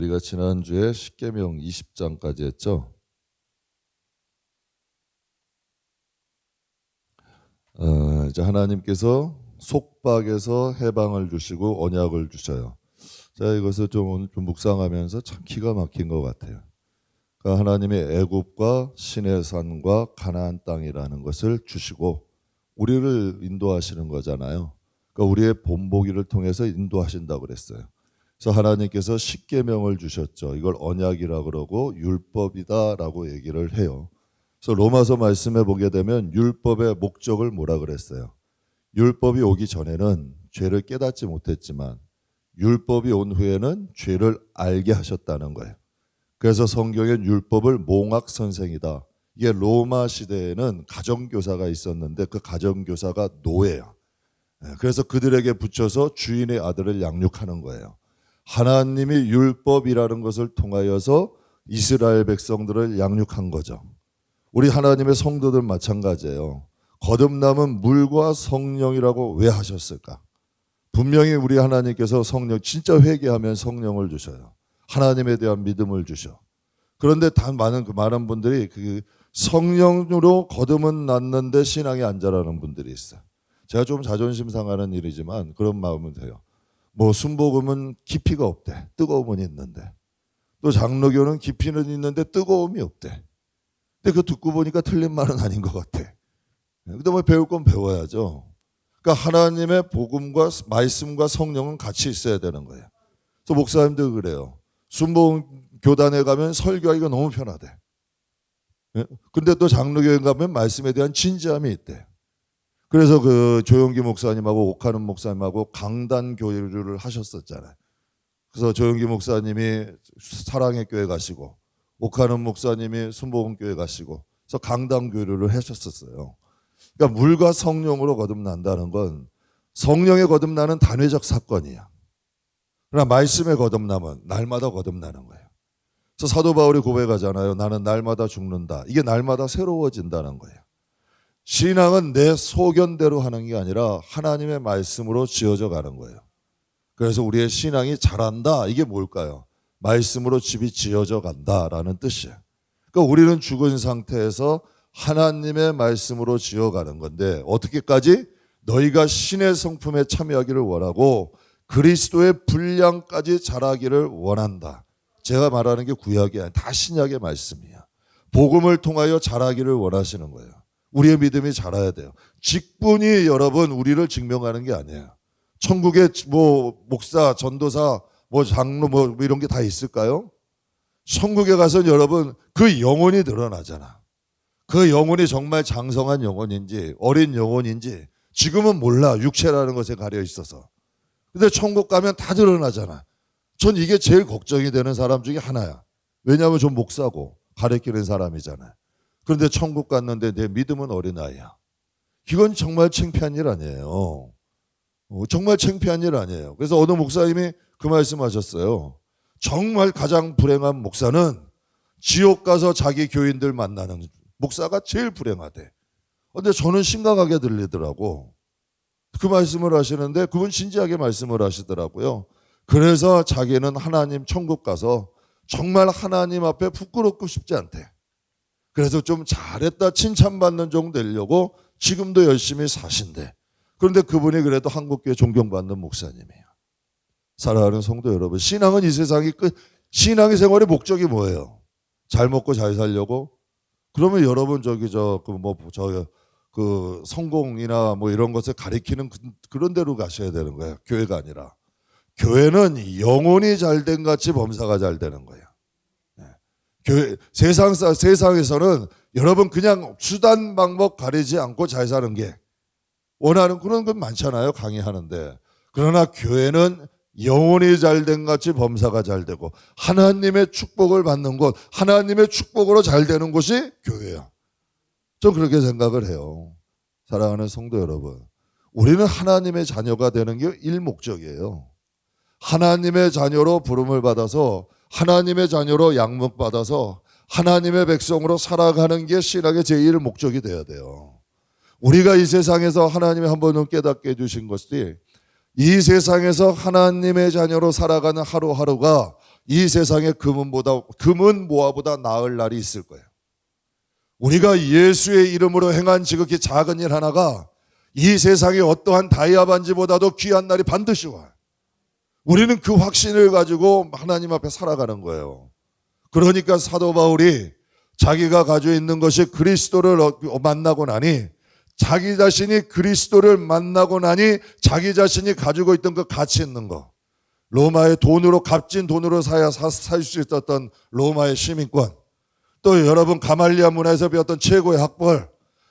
우리가 지난주에 십계명 20장까지 했죠. 이제 하나님께서 속박에서 해방을 주시고 언약을 주셔요. 자, 이것을 오늘 좀 묵상하면서 참 기가 막힌 것 같아요. 그러니까 하나님의 애굽과 시내산과 가나안 땅이라는 것을 주시고 우리를 인도하시는 거잖아요. 그러니까 우리의 본보기를 통해서 인도하신다고 그랬어요. 그래서 하나님께서 십계명을 주셨죠. 이걸 언약이라 그러고 율법이다라고 얘기를 해요. 그래서 로마서 말씀해 보게 되면 율법의 목적을 뭐라 그랬어요? 율법이 오기 전에는 죄를 깨닫지 못했지만 율법이 온 후에는 죄를 알게 하셨다는 거예요. 그래서 성경엔 율법을 몽학 선생이다. 이게 로마 시대에는 가정교사가 있었는데 그 가정교사가 노예야. 그래서 그들에게 붙여서 주인의 아들을 양육하는 거예요. 하나님이 율법이라는 것을 통하여서 이스라엘 백성들을 양육한 거죠. 우리 하나님의 성도들 마찬가지예요. 거듭남은 물과 성령이라고 왜 하셨을까? 분명히 우리 하나님께서 성령, 진짜 회개하면 성령을 주셔요. 하나님에 대한 믿음을 주셔. 그런데 많은 분들이 그 성령으로 거듭은 났는데 신앙이 안 자라는 분들이 있어요. 제가 좀 자존심 상하는 일이지만 그런 마음은 돼요. 뭐 순복음은 깊이가 없대. 뜨거움은 있는데. 또 장로교는 깊이는 있는데 뜨거움이 없대. 근데 그거 듣고 보니까 틀린 말은 아닌 것 같아. 근데 뭐 배울 건 배워야죠. 그러니까 하나님의 복음과 말씀과 성령은 같이 있어야 되는 거예요. 그래서 목사님들 그래요. 순복음 교단에 가면 설교하기가 너무 편하대. 근데 또 장로교회 가면 말씀에 대한 진지함이 있대. 그래서 그 조용기 목사님하고 옥하는 목사님하고 강단 교류를 하셨었잖아요. 그래서 조용기 목사님이 사랑의 교회 가시고 옥하는 목사님이 순복음 교회 가시고 그래서 강단 교류를 하셨었어요. 그러니까 물과 성령으로 거듭난다는 건 성령의 거듭나는 단회적 사건이야. 그러나 말씀의 거듭남은 날마다 거듭나는 거예요. 그래서 사도 바울이 고백하잖아요. 나는 날마다 죽는다. 이게 날마다 새로워진다는 거예요. 신앙은 내 소견대로 하는 게 아니라 하나님의 말씀으로 지어져 가는 거예요. 그래서 우리의 신앙이 자란다. 이게 뭘까요? 말씀으로 집이 지어져 간다라는 뜻이에요. 그러니까 우리는 죽은 상태에서 하나님의 말씀으로 지어가는 건데 어떻게까지? 너희가 신의 성품에 참여하기를 원하고 그리스도의 분량까지 자라기를 원한다. 제가 말하는 게 구약이 아니라 다 신약의 말씀이야. 복음을 통하여 자라기를 원하시는 거예요. 우리의 믿음이 자라야 돼요. 직분이 여러분 우리를 증명하는 게 아니에요. 천국에 뭐 목사, 전도사, 뭐 장로 뭐 이런 게 다 있을까요? 천국에 가서는 여러분 그 영혼이 드러나잖아. 그 영혼이 정말 장성한 영혼인지 어린 영혼인지 지금은 몰라. 육체라는 것에 가려 있어서. 근데 천국 가면 다 드러나잖아. 전 이게 제일 걱정이 되는 사람 중에 하나야. 왜냐하면 전 목사고 가르치는 사람이잖아요. 그런데 천국 갔는데 내 믿음은 어린아이야. 이건 정말 창피한 일 아니에요. 정말 창피한 일 아니에요. 그래서 어느 목사님이 그 말씀하셨어요. 정말 가장 불행한 목사는 지옥 가서 자기 교인들 만나는 목사가 제일 불행하대. 근데 저는 심각하게 들리더라고. 그 말씀을 하시는데 그분 진지하게 말씀을 하시더라고요. 그래서 자기는 하나님 천국 가서 정말 하나님 앞에 부끄럽고 싶지 않대. 그래서 좀 잘했다 칭찬받는 정도 되려고 지금도 열심히 사신대. 그런데 그분이 그래도 한국교회 존경받는 목사님이에요. 사랑하는 성도 여러분, 신앙은 이 세상이 신앙의 생활의 목적이 뭐예요? 잘 먹고 잘 살려고? 그러면 여러분 그 성공이나 뭐 이런 것을 가리키는 그런 데로 가셔야 되는 거예요. 교회가 아니라. 교회는 영혼이 잘된 같이 범사가 잘 되는 거예요. 교회, 세상에서는 여러분 그냥 수단 방법 가리지 않고 잘 사는 게 원하는 그런 건 많잖아요. 강의하는데. 그러나 교회는 영혼이 잘된 같이 범사가 잘 되고 하나님의 축복을 받는 곳, 하나님의 축복으로 잘 되는 곳이 교회야. 전 그렇게 생각을 해요. 사랑하는 성도 여러분, 우리는 하나님의 자녀가 되는 게 일목적이에요. 하나님의 자녀로 부름을 받아서 하나님의 자녀로 양육받아서 하나님의 백성으로 살아가는 게 신학의 제1 목적이 돼야 돼요. 우리가 이 세상에서 하나님이 한 번은 깨닫게 해주신 것이 이 세상에서 하나님의 자녀로 살아가는 하루하루가 이 세상에 금은 모아보다 나을 날이 있을 거예요. 우리가 예수의 이름으로 행한 지극히 작은 일 하나가 이 세상의 어떠한 다이아 반지보다도 귀한 날이 반드시 와요. 우리는 그 확신을 가지고 하나님 앞에 살아가는 거예요. 그러니까 사도 바울이 자기가 가지고 있는 것이 그리스도를 만나고 나니, 자기 자신이 그리스도를 만나고 나니 자기 자신이 가지고 있던 그 가치 있는 거, 로마의 돈으로, 값진 돈으로 사야 살 수 있었던 로마의 시민권, 또 여러분 가말리아 문화에서 배웠던 최고의 학벌,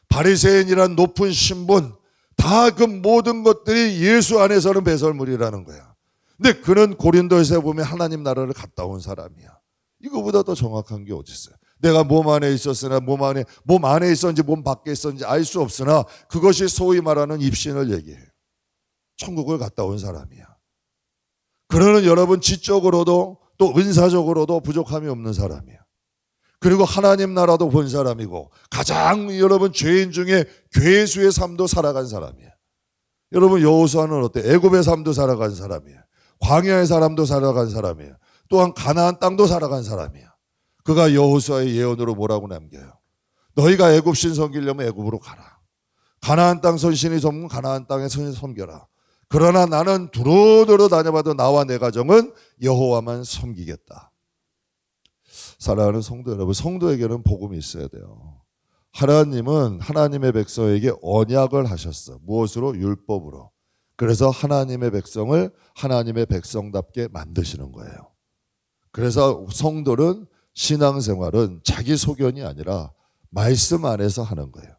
바리새인이란 높은 신분, 다 그 모든 것들이 예수 안에서는 배설물이라는 거야. 근데 그는 고린도에서 보면 하나님 나라를 갔다 온 사람이야. 이거보다 더 정확한 게 어디 있어요? 내가 몸 안에 있었으나 몸 안에 있었는지 몸 밖에 있었는지 알 수 없으나 그것이 소위 말하는 입신을 얘기해요. 천국을 갔다 온 사람이야. 그러는 여러분 지적으로도 또 은사적으로도 부족함이 없는 사람이야. 그리고 하나님 나라도 본 사람이고 가장 여러분 죄인 중에 괴수의 삶도 살아간 사람이야. 여러분 여호수아는 어때? 애굽의 삶도 살아간 사람이야. 광야의 사람도 살아간 사람이야. 또한 가나안 땅도 살아간 사람이야. 그가 여호수아의 예언으로 뭐라고 남겨요? 너희가 애굽 신 섬기려면 애굽으로 가라. 가나안 땅 선신이 섬기면 가나안 땅에 선신 섬겨라. 그러나 나는 두루두루 다녀봐도 나와 내 가정은 여호와만 섬기겠다. 사랑하는 성도 여러분, 성도에게는 복음이 있어야 돼요. 하나님은 하나님의 백성에게 언약을 하셨어. 무엇으로? 율법으로. 그래서 하나님의 백성을 하나님의 백성답게 만드시는 거예요. 그래서 성도는 신앙생활은 자기 소견이 아니라 말씀 안에서 하는 거예요.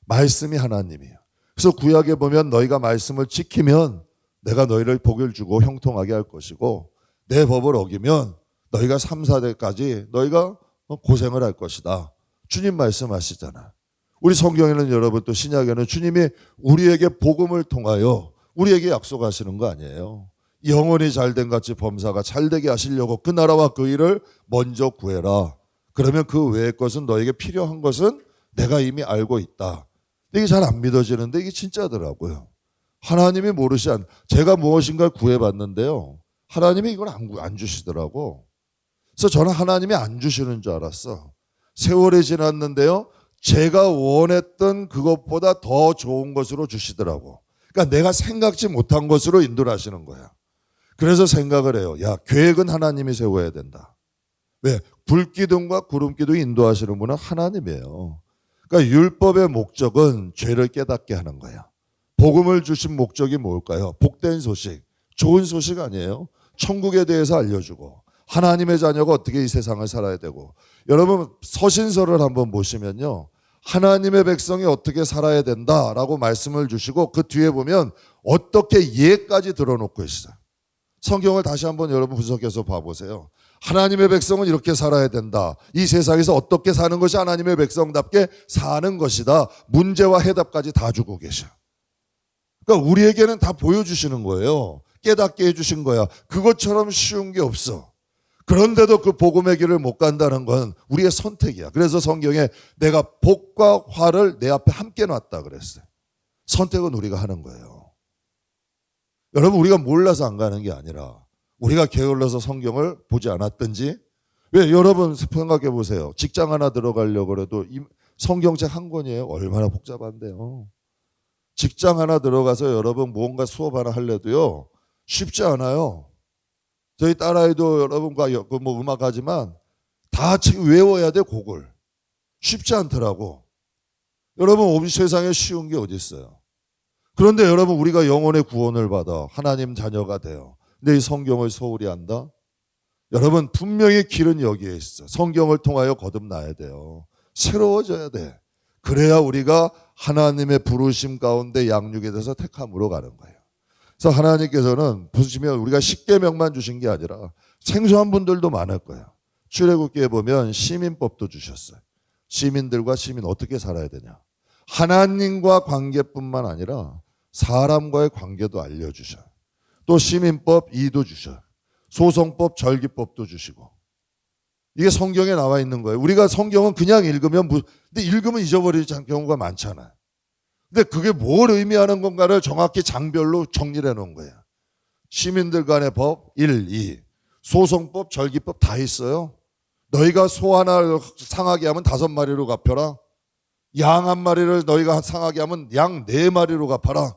말씀이 하나님이에요. 그래서 구약에 보면 너희가 말씀을 지키면 내가 너희를 복을 주고 형통하게 할 것이고 내 법을 어기면 너희가 3, 4대까지 너희가 고생을 할 것이다. 주님 말씀하시잖아. 우리 성경에는 여러분 또 신약에는 주님이 우리에게 복음을 통하여 우리에게 약속하시는 거 아니에요. 영혼이 잘된 같이 범사가 잘되게 하시려고 그 나라와 그 일을 먼저 구해라. 그러면 그 외의 것은 너에게 필요한 것은 내가 이미 알고 있다. 이게 잘 안 믿어지는데 이게 진짜더라고요. 하나님이 제가 무엇인가를 구해봤는데요. 하나님이 이걸 안 주시더라고. 그래서 저는 하나님이 안 주시는 줄 알았어. 세월이 지났는데요. 제가 원했던 그것보다 더 좋은 것으로 주시더라고. 그러니까 내가 생각지 못한 것으로 인도를 하시는 거야. 그래서 생각을 해요. 야, 계획은 하나님이 세워야 된다. 왜? 불기둥과 구름기둥 인도하시는 분은 하나님이에요. 그러니까 율법의 목적은 죄를 깨닫게 하는 거야. 복음을 주신 목적이 뭘까요? 복된 소식, 좋은 소식 아니에요? 천국에 대해서 알려주고 하나님의 자녀가 어떻게 이 세상을 살아야 되고. 여러분 서신서를 한번 보시면요. 하나님의 백성이 어떻게 살아야 된다라고 말씀을 주시고 그 뒤에 보면 어떻게 예까지 들어놓고 있어요. 성경을 다시 한번 여러분 분석해서 봐보세요. 하나님의 백성은 이렇게 살아야 된다. 이 세상에서 어떻게 사는 것이 하나님의 백성답게 사는 것이다. 문제와 해답까지 다 주고 계셔. 그러니까 우리에게는 다 보여주시는 거예요. 깨닫게 해주신 거야. 그것처럼 쉬운 게 없어. 그런데도 그 복음의 길을 못 간다는 건 우리의 선택이야. 그래서 성경에 내가 복과 화를 내 앞에 함께 놨다 그랬어요. 선택은 우리가 하는 거예요. 여러분 우리가 몰라서 안 가는 게 아니라 우리가 게을러서 성경을 보지 않았든지. 왜? 여러분 생각해 보세요. 직장 하나 들어가려고 해도 성경책 한 권이에요. 얼마나 복잡한데요. 직장 하나 들어가서 여러분 뭔가 수업 하나 하려도요. 쉽지 않아요. 저희 딸아이도 여러분과 뭐 음악하지만 다 외워야 돼. 곡을. 쉽지 않더라고. 여러분 우리 세상에 쉬운 게 어디 있어요. 그런데 여러분 우리가 영혼의 구원을 받아 하나님 자녀가 돼요. 근데 이 성경을 소홀히 한다? 여러분 분명히 길은 여기에 있어. 성경을 통하여 거듭나야 돼요. 새로워져야 돼. 그래야 우리가 하나님의 부르심 가운데 양육에 대해서 택함으로 가는 거예요. 그래서 하나님께서는 보시면 우리가 십계명만 주신 게 아니라 생소한 분들도 많을 거예요. 출애굽기에 보면 시민법도 주셨어요. 시민들과 시민 어떻게 살아야 되냐. 하나님과 관계뿐만 아니라 사람과의 관계도 알려주셔요. 또 시민법 2도 주셔요. 소송법, 절기법도 주시고. 이게 성경에 나와 있는 거예요. 우리가 성경은 그냥 읽으면 근데 읽으면 잊어버리는 경우가 많잖아요. 근데 그게 뭘 의미하는 건가를 정확히 장별로 정리를 해놓은 거예요. 시민들 간의 법 1, 2, 소송법, 절기법 다 있어요. 너희가 소 하나 상하게 하면 5마리로 갚혀라. 양 1마리를 너희가 상하게 하면 양 4마리로 갚아라.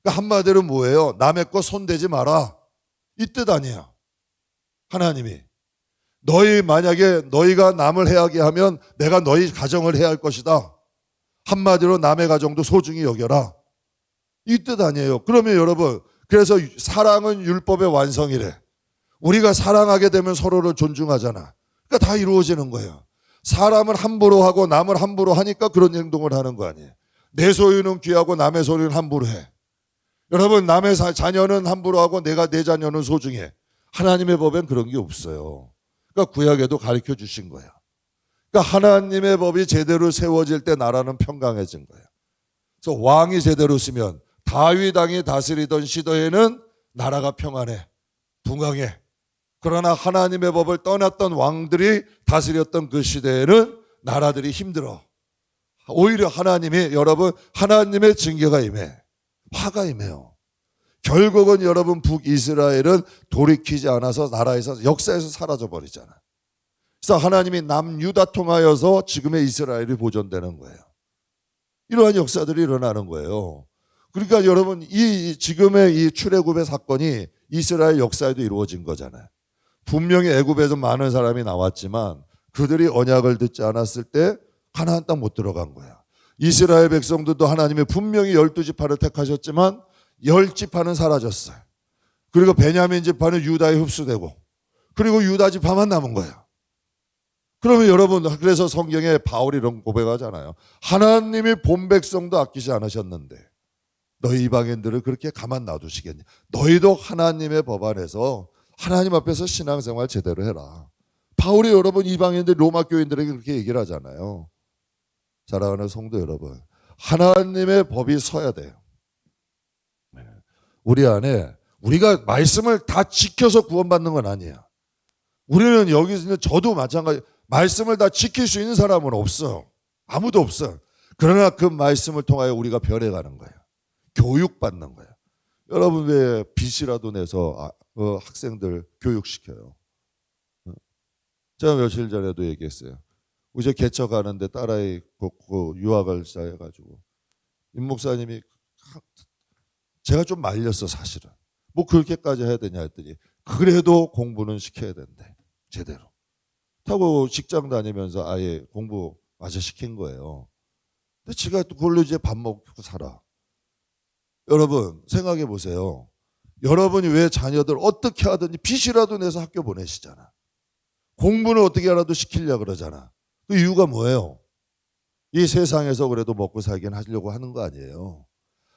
그러니까 한마디로 뭐예요? 남의 거 손대지 마라. 이 뜻 아니야. 하나님이 만약에 너희가 남을 해하게 하면 내가 너희 가정을 해야 할 것이다. 한마디로 남의 가정도 소중히 여겨라. 이 뜻 아니에요. 그러면 여러분, 그래서 사랑은 율법의 완성이래. 우리가 사랑하게 되면 서로를 존중하잖아. 그러니까 다 이루어지는 거예요. 사람을 함부로 하고 남을 함부로 하니까 그런 행동을 하는 거 아니에요. 내 소유는 귀하고 남의 소유는 함부로 해. 여러분, 남의 자녀는 함부로 하고 내 자녀는 소중해. 하나님의 법엔 그런 게 없어요. 그러니까 구약에도 가르쳐 주신 거예요. 그러니까 하나님의 법이 제대로 세워질 때 나라는 평강해진 거예요. 그래서 왕이 제대로 쓰면 다윗 왕이 다스리던 시대에는 나라가 평안해, 풍강해. 그러나 하나님의 법을 떠났던 왕들이 다스렸던 그 시대에는 나라들이 힘들어. 오히려 여러분, 하나님의 징계가 임해. 화가 임해요. 결국은 여러분, 북이스라엘은 돌이키지 않아서 나라에서 역사에서 사라져 버리잖아. 그래서 하나님이 남유다 통하여서 지금의 이스라엘이 보존되는 거예요. 이러한 역사들이 일어나는 거예요. 그러니까 여러분, 지금의 이 출애굽의 사건이 이스라엘 역사에도 이루어진 거잖아요. 분명히 애굽에서 많은 사람이 나왔지만 그들이 언약을 듣지 않았을 때 가나안 땅 못 들어간 거야. 이스라엘 백성들도 하나님이 분명히 12지파를 택하셨지만 10지파는 사라졌어요. 그리고 베냐민 지파는 유다에 흡수되고, 그리고 유다 지파만 남은 거야. 그러면 여러분, 그래서 성경에 바울이 이런 고백하잖아요. 하나님이 본 백성도 아끼지 않으셨는데 너희 이방인들을 그렇게 가만 놔두시겠냐. 너희도 하나님의 법 안에서 하나님 앞에서 신앙생활 제대로 해라. 바울이 여러분 이방인들 로마 교인들에게 그렇게 얘기를 하잖아요. 사랑하는 성도 여러분, 하나님의 법이 서야 돼요. 우리 안에 우리가 말씀을 다 지켜서 구원받는 건 아니야. 우리는 여기서 있는 저도 마찬가지, 말씀을 다 지킬 수 있는 사람은 없어. 아무도 없어. 그러나 그 말씀을 통하여 우리가 변해가는 거예요. 교육받는 거예요. 여러분, 왜 빚이라도 내서 학생들 교육시켜요? 제가 며칠 전에도 얘기했어요. 이제 개척하는데 딸아이 유학을 시작해가지고 임 목사님이, 제가 좀 말렸어 사실은. 뭐 그렇게까지 해야 되냐 했더니 그래도 공부는 시켜야 된대, 제대로. 하고 직장 다니면서 아예 공부 마저 시킨 거예요. 근데 지가 또 그걸로 이제 밥 먹고 살아. 여러분 생각해 보세요. 여러분이 왜 자녀들 어떻게 하든지 빚이라도 내서 학교 보내시잖아. 공부는 어떻게 하라도 시키려고 그러잖아. 그 이유가 뭐예요? 이 세상에서 그래도 먹고 살긴 하려고 하는 거 아니에요.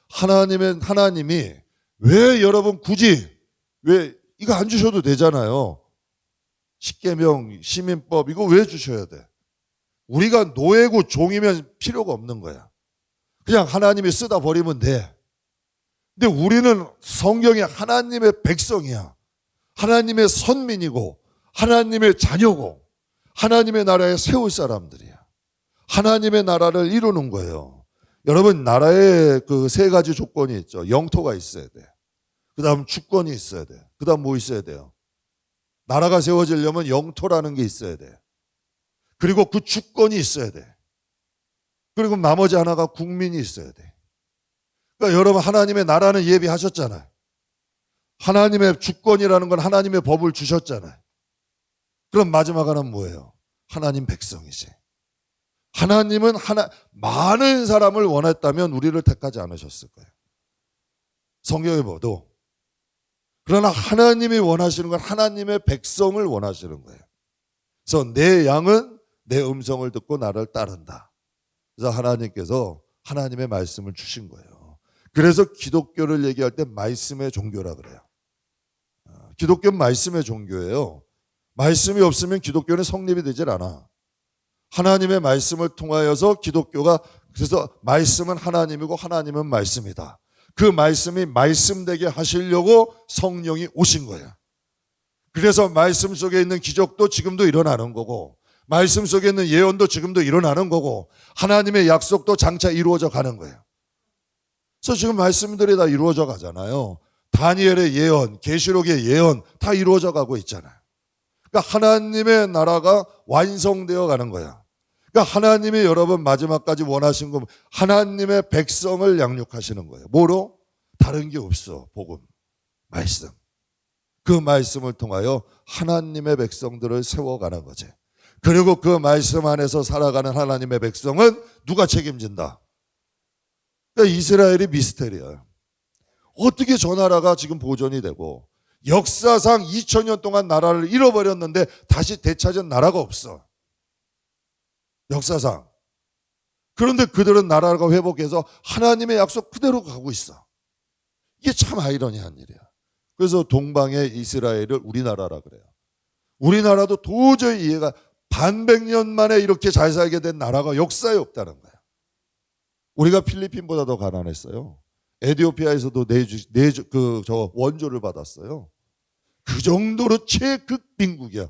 하나님이 왜 여러분 굳이 왜 이거 안 주셔도 되잖아요. 십계명, 시민법 이거 왜 주셔야 돼? 우리가 노예고 종이면 필요가 없는 거야. 그냥 하나님이 쓰다 버리면 돼. 근데 우리는 성경에 하나님의 백성이야. 하나님의 선민이고 하나님의 자녀고 하나님의 나라에 세울 사람들이야. 하나님의 나라를 이루는 거예요. 여러분, 나라에 그 3가지 조건이 있죠. 영토가 있어야 돼. 그 다음 주권이 있어야 돼. 그 다음 뭐 있어야 돼요? 나라가 세워지려면 영토라는 게 있어야 돼. 그리고 그 주권이 있어야 돼. 그리고 나머지 하나가 국민이 있어야 돼. 그러니까 여러분, 하나님의 나라는 예비하셨잖아요. 하나님의 주권이라는 건 하나님의 법을 주셨잖아요. 그럼 마지막 하나는 뭐예요? 하나님 백성이지. 하나님은 많은 사람을 원했다면 우리를 택하지 않으셨을 거예요. 성경에 봐도. 그러나 하나님이 원하시는 건 하나님의 백성을 원하시는 거예요. 그래서 내 양은 내 음성을 듣고 나를 따른다. 그래서 하나님께서 하나님의 말씀을 주신 거예요. 그래서 기독교를 얘기할 때 말씀의 종교라 그래요. 기독교는 말씀의 종교예요. 말씀이 없으면 기독교는 성립이 되질 않아. 하나님의 말씀을 통하여서 기독교가, 그래서 말씀은 하나님이고 하나님은 말씀이다. 그 말씀이 말씀되게 하시려고 성령이 오신 거예요. 그래서 말씀 속에 있는 기적도 지금도 일어나는 거고, 말씀 속에 있는 예언도 지금도 일어나는 거고, 하나님의 약속도 장차 이루어져 가는 거예요. 그래서 지금 말씀들이 다 이루어져 가잖아요. 다니엘의 예언, 계시록의 예언 다 이루어져 가고 있잖아요. 그러니까 하나님의 나라가 완성되어 가는 거야. 그러니까 하나님이 여러분 마지막까지 원하신 건 하나님의 백성을 양육하시는 거예요. 뭐로? 다른 게 없어. 복음, 말씀. 그 말씀을 통하여 하나님의 백성들을 세워가는 거지. 그리고 그 말씀 안에서 살아가는 하나님의 백성은 누가 책임진다? 그러니까 이스라엘이 미스테리야. 어떻게 저 나라가 지금 보존이 되고 역사상 2000년 동안 나라를 잃어버렸는데 다시 되찾은 나라가 없어. 역사상. 그런데 그들은 나라가 회복해서 하나님의 약속 그대로 가고 있어. 이게 참 아이러니한 일이야. 그래서 동방의 이스라엘을 우리나라라 그래요. 우리나라도 도저히 이해가 반백년 만에 이렇게 잘 살게 된 나라가 역사에 없다는 거야. 우리가 필리핀보다 더 가난했어요. 에티오피아에서도 원조를 받았어요. 그 정도로 최극빈국이야.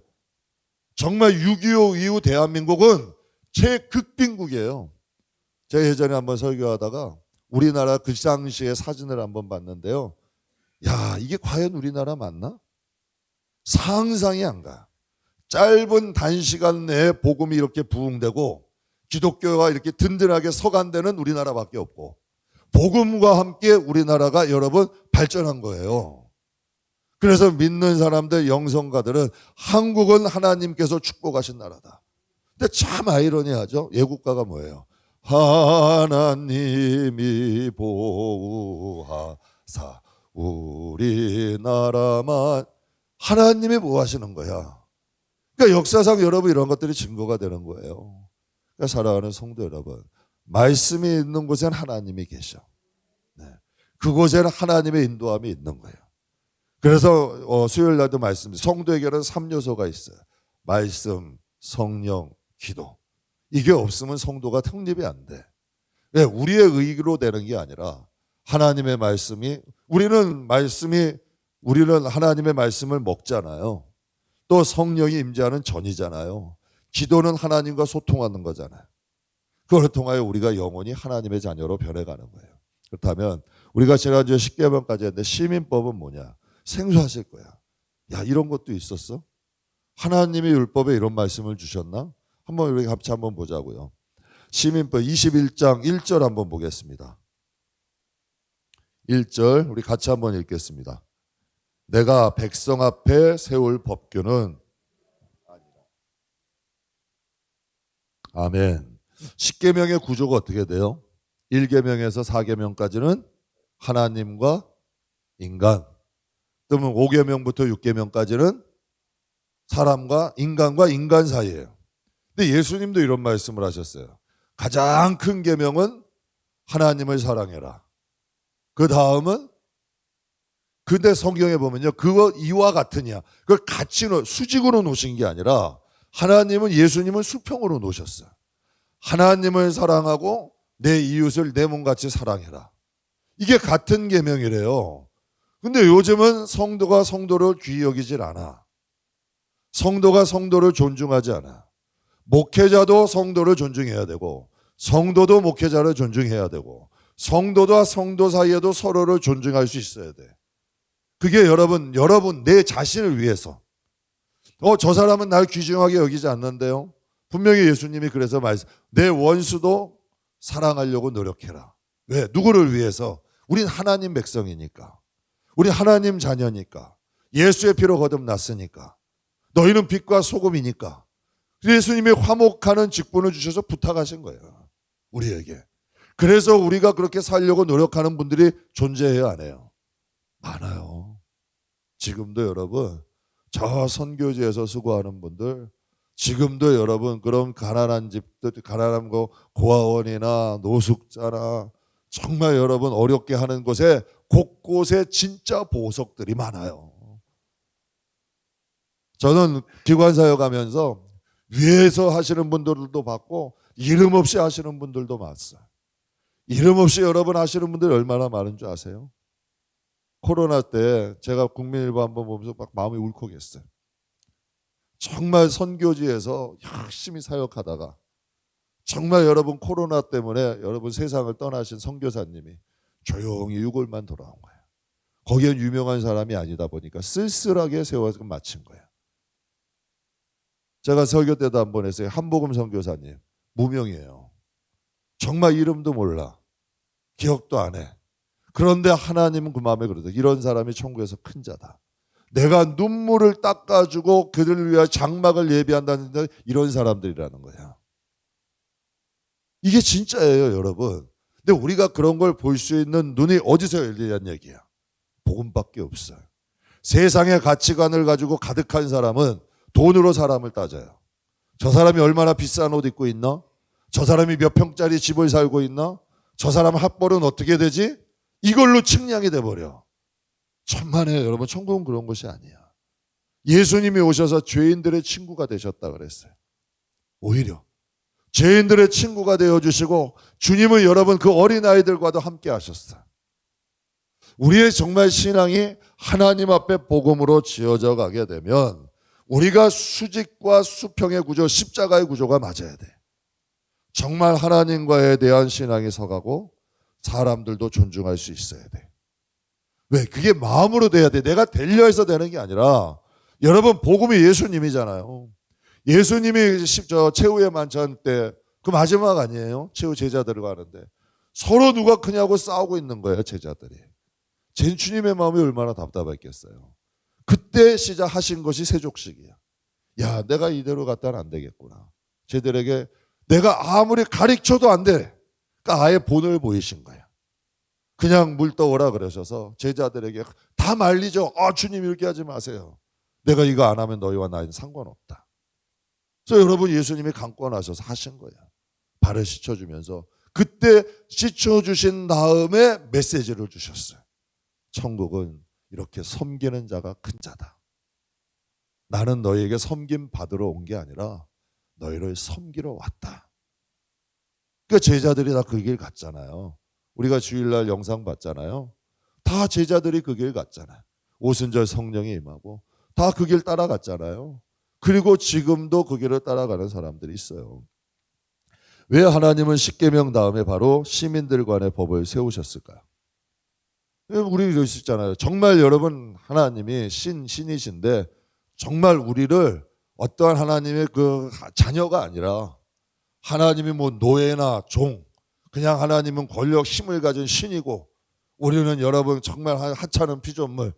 정말 6.25 이후 대한민국은 최극빈국이에요. 제가 예전에 한번 설교하다가 우리나라 그 당시의 사진을 한번 봤는데요. 야, 이게 과연 우리나라 맞나? 상상이 안 가. 짧은 단시간 내에 복음이 이렇게 부흥되고 기독교가 이렇게 든든하게 서간 데는 우리나라밖에 없고 복음과 함께 우리나라가 여러분 발전한 거예요. 그래서 믿는 사람들, 영성가들은 한국은 하나님께서 축복하신 나라다. 근데 참 아이러니하죠. 예국가가 뭐예요? 하나님이 보호하사 우리나라만. 하나님이 뭐 하시는 거야? 그러니까 역사상 여러분 이런 것들이 증거가 되는 거예요. 그러니까 사랑하는 성도 여러분, 말씀이 있는 곳엔 하나님이 계셔. 네. 그곳에는 하나님의 인도함이 있는 거예요. 그래서 수요일 날도 성도에게는 3요소가 있어요. 말씀, 성령, 기도. 이게 없으면 성도가 성립이 안 돼. 왜? 우리의 의로 되는 게 아니라 하나님의 말씀이 우리는 하나님의 말씀을 먹잖아요. 또 성령이 임재하는 전이잖아요. 기도는 하나님과 소통하는 거잖아요. 그걸 통하여 우리가 영원히 하나님의 자녀로 변해가는 거예요. 그렇다면 우리가 지난주에 10계명까지 했는데 시민법은 뭐냐? 생소하실 거야. 야, 이런 것도 있었어? 하나님이 율법에 이런 말씀을 주셨나? 한번 우리 같이 한번 보자고요. 시민법 21장 1절 한번 보겠습니다. 1절 우리 같이 한번 읽겠습니다. 내가 백성 앞에 세울 법규는 아멘. 10계명의 구조가 어떻게 돼요? 1계명에서 4계명까지는 하나님과 인간. 그러면 5계명부터 6계명까지는 사람과 인간 사이예요. 근데 예수님도 이런 말씀을 하셨어요. 가장 큰 계명은 하나님을 사랑해라. 그 다음은 근데 성경에 보면요. 그거 이와 같으냐. 그걸 같이 수직으로 놓으신 게 아니라 하나님은 예수님은 수평으로 놓으셨어요. 하나님을 사랑하고 내 이웃을 내 몸같이 사랑해라. 이게 같은 계명이래요. 근데 요즘은 성도가 성도를 귀히 여기질 않아. 성도가 성도를 존중하지 않아. 목회자도 성도를 존중해야 되고 성도도 목회자를 존중해야 되고 성도와 성도 사이에도 서로를 존중할 수 있어야 돼. 그게 여러분 내 자신을 위해서. 저 사람은 날 귀중하게 여기지 않는데요. 분명히 예수님이 그래서 내 원수도 사랑하려고 노력해라. 왜? 누구를 위해서? 우린 하나님 백성이니까. 우리 하나님 자녀니까. 예수의 피로 거듭났으니까. 너희는 빛과 소금이니까. 예수님이 화목하는 직분을 주셔서 부탁하신 거예요. 우리에게. 그래서 우리가 그렇게 살려고 노력하는 분들이 존재해야 안 해요. 많아요. 지금도 여러분 저 선교지에서 수고하는 분들 지금도 여러분 그런 가난한 집들 가난한 거 고아원이나 노숙자나 정말 여러분 어렵게 하는 곳에 곳곳에 진짜 보석들이 많아요. 저는 기관사역 하면서 위에서 하시는 분들도 봤고 이름 없이 하시는 분들도 많았어요. 이름 없이 여러분 하시는 분들이 얼마나 많은 줄 아세요? 코로나 때 제가 국민일보 한번 보면서 막 마음이 울컥했어요. 정말 선교지에서 열심히 사역하다가 정말 여러분 코로나 때문에 여러분 세상을 떠나신 선교사님이 조용히 유골만 돌아온 거예요. 거기에 유명한 사람이 아니다 보니까 쓸쓸하게 세워서 마친 거예요. 제가 설교 때도 한 번 했어요. 한복음 선교사님 무명이에요. 정말 이름도 몰라. 기억도 안 해. 그런데 하나님은 그 마음에 그러죠. 이런 사람이 천국에서 큰 자다. 내가 눈물을 닦아주고 그들을 위해 장막을 예비한다는데 이런 사람들이라는 거야. 이게 진짜예요, 여러분. 근데 우리가 그런 걸 볼 수 있는 눈이 어디서 열리냐는 얘기야. 복음밖에 없어요. 세상의 가치관을 가지고 가득한 사람은 돈으로 사람을 따져요. 저 사람이 얼마나 비싼 옷 입고 있나? 저 사람이 몇 평짜리 집을 살고 있나? 저 사람 학벌은 어떻게 되지? 이걸로 측량이 돼버려. 천만에요, 여러분. 천국은 그런 것이 아니야. 예수님이 오셔서 죄인들의 친구가 되셨다 그랬어요. 오히려 죄인들의 친구가 되어주시고 주님은 여러분 그 어린아이들과도 함께 하셨어요. 우리의 정말 신앙이 하나님 앞에 복음으로 지어져 가게 되면 우리가 수직과 수평의 구조, 십자가의 구조가 맞아야 돼. 정말 하나님과에 대한 신앙이 서가고 사람들도 존중할 수 있어야 돼. 왜? 그게 마음으로 돼야 돼. 내가 되려 해서 되는 게 아니라 여러분 복음이 예수님이잖아요. 예수님이 최후의 만찬 때 그 마지막 아니에요? 최후 제자들과 하는데 서로 누가 크냐고 싸우고 있는 거예요, 제자들이. 주님의 마음이 얼마나 답답했겠어요. 그때 시작하신 것이 세족식이야. 야, 내가 이대로 갔다는 안 되겠구나. 쟤들에게 내가 아무리 가르쳐도 안 돼. 그러니까 아예 본을 보이신 거야. 그냥 물 떠오라 그러셔서 제자들에게 다 말리죠. 주님 이렇게 하지 마세요. 내가 이거 안 하면 너희와 나는 상관없다. 그래서 여러분 예수님이 강권하셔서 하신 거야. 발을 씻어주면서 그때 씻어주신 다음에 메시지를 주셨어요. 천국은 이렇게 섬기는 자가 큰 자다. 나는 너희에게 섬김 받으러 온 게 아니라 너희를 섬기러 왔다. 그러니까 제자들이 다 그 길 갔잖아요. 우리가 주일날 영상 봤잖아요. 다 제자들이 그 길 갔잖아요. 오순절 성령이 임하고 다 그 길 따라갔잖아요. 그리고 지금도 그 길을 따라가는 사람들이 있어요. 왜 하나님은 십계명 다음에 바로 시민들 간의 법을 세우셨을까요? 우리 이럴 수 있잖아요. 정말 여러분 하나님이 신이신데 정말 우리를 어떠한 하나님의 그 자녀가 아니라 하나님이 뭐 노예나 종, 그냥 하나님은 권력 힘을 가진 신이고 우리는 여러분 정말 하찮은 피조물,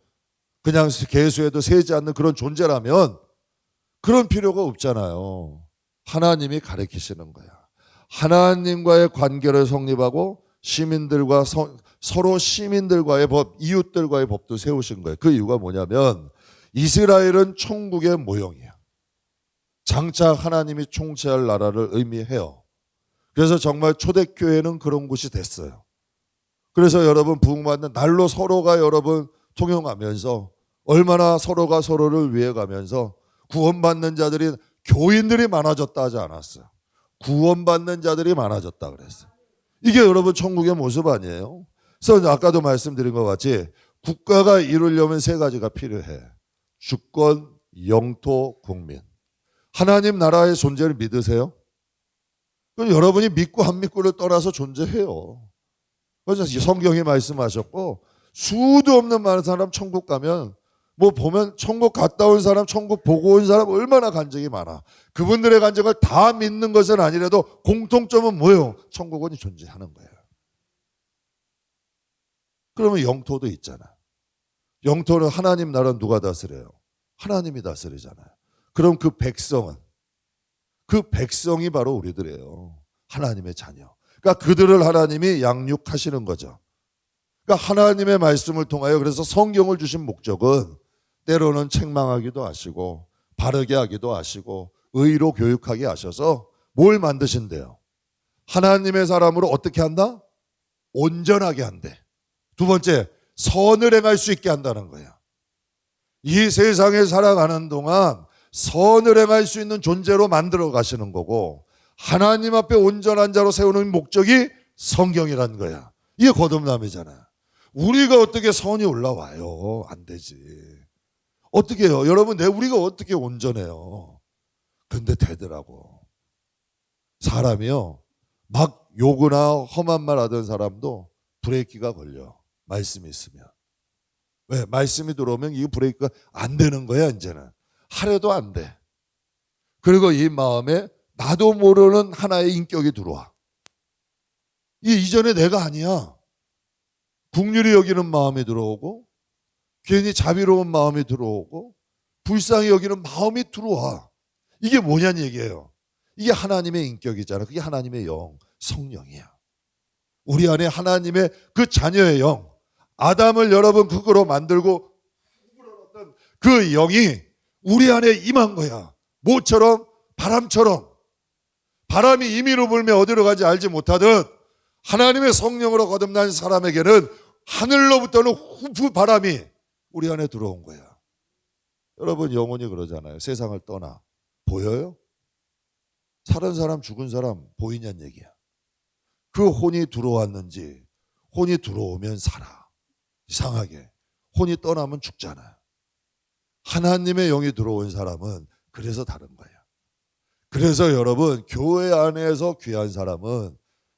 그냥 개수에도 세지 않는 그런 존재라면 그런 필요가 없잖아요. 하나님이 가르치시는 거야. 하나님과의 관계를 성립하고 시민들과 서로 시민들과의 법, 이웃들과의 법도 세우신 거예요. 그 이유가 뭐냐면 이스라엘은 천국의 모형이야. 장차 하나님이 통치할 나라를 의미해요. 그래서 정말 초대교회는 그런 곳이 됐어요. 그래서 여러분 부흥받는 날로 서로가 여러분 통용하면서 얼마나 서로가 서로를 위해 가면서 구원받는 자들이 교인들이 많아졌다 하지 않았어요. 구원받는 자들이 많아졌다 그랬어요. 이게 여러분 천국의 모습 아니에요? 그래서 아까도 말씀드린 것 같이 국가가 이루려면 세 가지가 필요해. 주권, 영토, 국민. 하나님 나라의 존재를 믿으세요? 그럼 여러분이 믿고 안 믿고를 떠나서 존재해요. 그래서 성경이 말씀하셨고 수도 없는 많은 사람 천국 가면 뭐 보면 천국 갔다 온 사람, 천국 보고 온 사람 얼마나 간증이 많아. 그분들의 간증을 다 믿는 것은 아니라도 공통점은 뭐예요? 천국은 존재하는 거예요. 그러면 영토도 있잖아. 영토는 하나님 나라는 누가 다스려요? 하나님이 다스리잖아요. 그럼 그 백성이 바로 우리들이에요. 하나님의 자녀. 그러니까 그들을 하나님이 양육하시는 거죠. 그러니까 하나님의 말씀을 통하여 그래서 성경을 주신 목적은 때로는 책망하기도 하시고 바르게 하기도 하시고 의로 교육하게 하셔서 뭘 만드신대요? 하나님의 사람으로 어떻게 한다? 온전하게 한대. 두 번째, 선을 행할 수 있게 한다는 거야. 이 세상에 살아가는 동안 선을 행할 수 있는 존재로 만들어 가시는 거고 하나님 앞에 온전한 자로 세우는 목적이 성경이라는 거야. 이게 거듭남이잖아. 우리가 어떻게 선이 올라와요? 안 되지. 어떻게 해요? 여러분, 우리가 어떻게 온전해요? 근데 되더라고. 사람이요. 막 욕이나 험한 말 하던 사람도 브레이크가 걸려. 말씀이 있으면. 왜? 말씀이 들어오면 이게 브레이크가 안 되는 거야. 이제는 하려도 안 돼. 그리고 이 마음에 나도 모르는 하나의 인격이 들어와. 이게 이전에 내가 아니야. 긍휼히 여기는 마음이 들어오고, 괜히 자비로운 마음이 들어오고, 불쌍히 여기는 마음이 들어와. 이게 뭐냐는 얘기예요. 이게 하나님의 인격이잖아. 그게 하나님의 영, 성령이야. 우리 안에 하나님의 그 자녀의 영, 아담을 여러분 그거로 만들고 그 영이 우리 안에 임한 거야. 모처럼 바람처럼. 바람이 임의로 불며 어디로 가지 알지 못하듯 하나님의 성령으로 거듭난 사람에게는 하늘로부터는 후프 바람이 우리 안에 들어온 거야. 여러분 영혼이 그러잖아요. 세상을 떠나. 보여요? 살은 사람 죽은 사람 보이냐는 얘기야. 그 혼이 들어왔는지 혼이 들어오면 살아. 이상하게. 혼이 떠나면 죽잖아. 하나님의 영이 들어온 사람은 그래서 다른 거야. 그래서 여러분 교회 안에서 귀한 사람은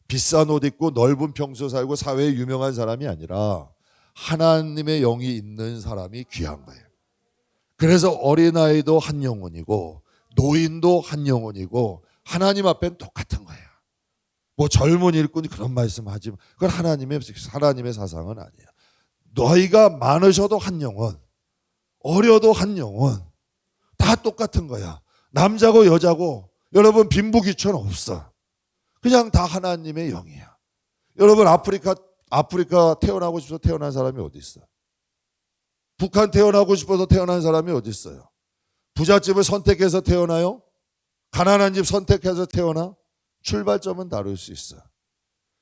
비싼 옷 입고 넓은 평소 살고 사회에 유명한 사람이 아니라 하나님의 영이 있는 사람이 귀한 거예요. 그래서 어린아이도 한 영혼이고 노인도 한 영혼이고 하나님 앞엔 똑같은 거예요. 뭐 젊은 일꾼이 그런 말씀하지만 그건 하나님의 사상은 아니에요. 너희가 많으셔도 한 영혼, 어려도 한 영혼, 다 똑같은 거야. 남자고 여자고 여러분 빈부귀천 없어. 그냥 다 하나님의 영이야. 여러분 아프리카 태어나고 싶어서 태어난 사람이 어디 있어? 북한 태어나고 싶어서 태어난 사람이 어디 있어요? 부잣집을 선택해서 태어나요? 가난한 집 선택해서 태어나? 출발점은 다를 수 있어.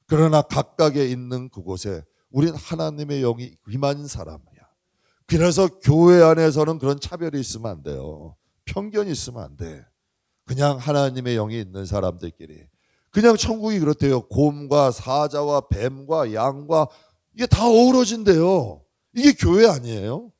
그러나 각각에 있는 그곳에 우린 하나님의 영이 임한 사람이야. 그래서 교회 안에서는 그런 차별이 있으면 안 돼요. 편견이 있으면 안 돼. 그냥 하나님의 영이 있는 사람들끼리. 그냥 천국이 그렇대요. 곰과 사자와 뱀과 양과 이게 다 어우러진대요. 이게 교회 아니에요?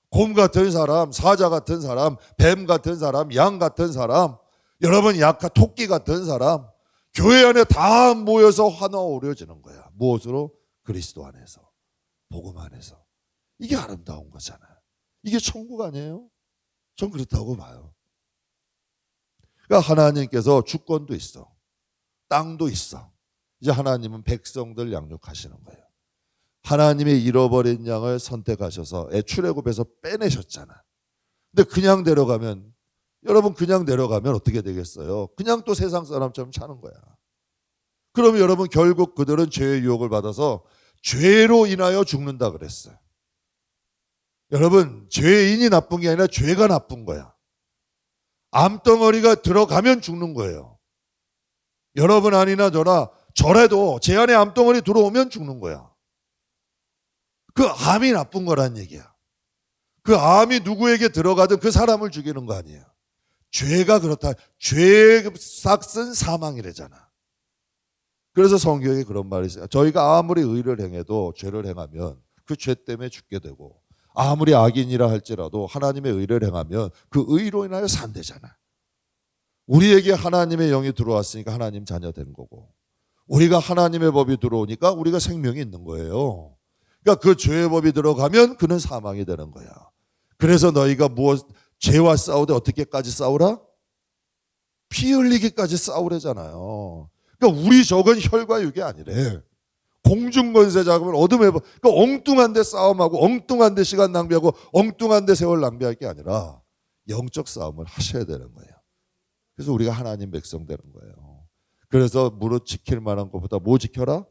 곰 같은 사람, 사자 같은 사람, 뱀 같은 사람, 양 같은 사람, 여러분 약간 토끼 같은 사람, 교회 안에 다 모여서 하나 어우러지는 거야. 무엇으로? 그리스도 안에서, 복음 안에서. 이게 아름다운 거잖아요. 이게 천국 아니에요? 전 그렇다고 봐요. 그러니까 하나님께서 주권도 있어. 땅도 있어. 이제 하나님은 백성들 양육하시는 거예요. 하나님의 잃어버린 양을 선택하셔서 출애굽에서 빼내셨잖아. 근데 그냥 데려가면 여러분 그냥 내려가면 어떻게 되겠어요? 그냥 또 세상 사람처럼 사는 거야. 그러면 여러분 결국 그들은 죄의 유혹을 받아서 죄로 인하여 죽는다 그랬어요. 여러분 죄인이 나쁜 게 아니라 죄가 나쁜 거야. 암덩어리가 들어가면 죽는 거예요. 여러분 아니나 저라도 제 안에 암덩어리 들어오면 죽는 거야. 그 암이 나쁜 거란 얘기야. 그 암이 누구에게 들어가든 그 사람을 죽이는 거 아니에요. 죄가 그렇다. 죄의 삭은 사망이래잖아. 그래서 성경에 그런 말이 있어요. 저희가 아무리 의를 행해도 죄를 행하면 그 죄 때문에 죽게 되고 아무리 악인이라 할지라도 하나님의 의를 행하면 그 의로 인하여 산대잖아. 우리에게 하나님의 영이 들어왔으니까 하나님 자녀 된 거고 우리가 하나님의 법이 들어오니까 우리가 생명이 있는 거예요. 그러니까 그 죄의 법이 들어가면 그는 사망이 되는 거야. 그래서 너희가 죄와 싸우되 어떻게까지 싸우라? 피 흘리기까지 싸우래잖아요. 그러니까 우리 적은 혈과 육이 아니래. 공중권세 잡으면 어둠에 그러니까 엉뚱한 데 싸움하고 엉뚱한 데 시간 낭비하고 엉뚱한 데 세월 낭비할 게 아니라 영적 싸움을 하셔야 되는 거예요. 그래서 우리가 하나님 백성 되는 거예요. 그래서 무릇 지킬 만한 것보다 뭐 지켜라?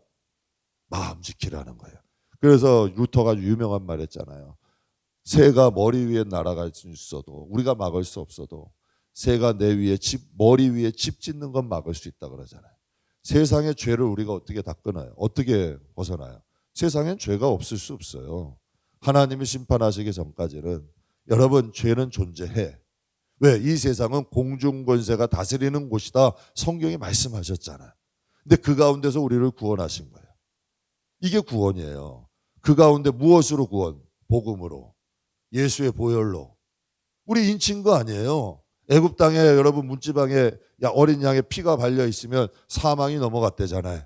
마음 지키라는 거예요. 그래서 루터가 유명한 말 했잖아요. 새가 머리 위에 날아갈 수 있어도 우리가 막을 수 없어도 새가 내 위에 머리 위에 집 짓는 건 막을 수 있다 그러잖아요. 세상의 죄를 우리가 어떻게 다 끊어요? 어떻게 벗어나요? 세상엔 죄가 없을 수 없어요. 하나님이 심판하시기 전까지는 여러분 죄는 존재해. 왜? 이 세상은 공중권세가 다스리는 곳이다. 성경이 말씀하셨잖아요. 근데 그 가운데서 우리를 구원하신 거예요. 이게 구원이에요. 그 가운데 무엇으로 구원? 복음으로. 예수의 보혈로. 우리 인친 거 아니에요. 애굽 땅에 여러분 문지방에 어린 양의 피가 발려 있으면 사망이 넘어갔대잖아요.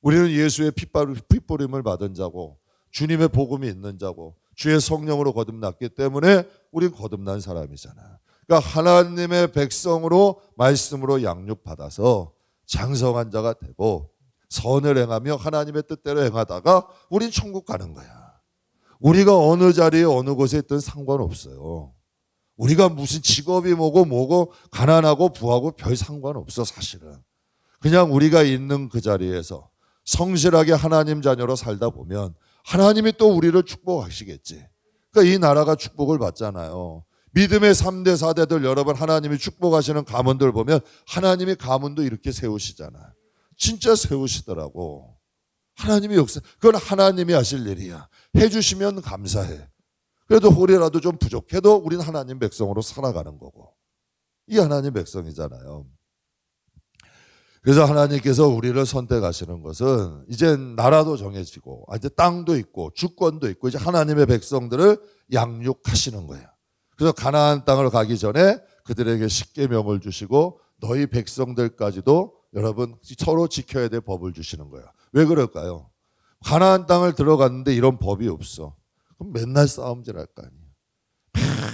우리는 예수의 핏보림을 받은 자고 주님의 복음이 있는 자고 주의 성령으로 거듭났기 때문에 우린 거듭난 사람이잖아. 그러니까 하나님의 백성으로 말씀으로 양육받아서 장성한 자가 되고 선을 행하며 하나님의 뜻대로 행하다가 우린 천국 가는 거야. 우리가 어느 자리에 어느 곳에 있든 상관없어요. 우리가 무슨 직업이 뭐고 가난하고 부하고 별 상관없어 사실은. 그냥 우리가 있는 그 자리에서 성실하게 하나님 자녀로 살다 보면 하나님이 또 우리를 축복하시겠지. 그러니까 이 나라가 축복을 받잖아요. 믿음의 3대 4대들 여러분 하나님이 축복하시는 가문들 보면 하나님이 가문도 이렇게 세우시잖아요. 진짜 세우시더라고. 하나님이 역사, 그건 하나님이 하실 일이야. 해주시면 감사해. 그래도 혹이라도 좀 부족해도 우린 하나님 백성으로 살아가는 거고. 이 하나님 백성이잖아요. 그래서 하나님께서 우리를 선택하시는 것은 이제 나라도 정해지고 이제 땅도 있고 주권도 있고 이제 하나님의 백성들을 양육하시는 거예요. 그래서 가나안 땅을 가기 전에 그들에게 십계명을 주시고 너희 백성들까지도 여러분 서로 지켜야 될 법을 주시는 거예요. 왜 그럴까요? 가나안 땅을 들어갔는데 이런 법이 없어. 그럼 맨날 싸움질 할 거 아니에요.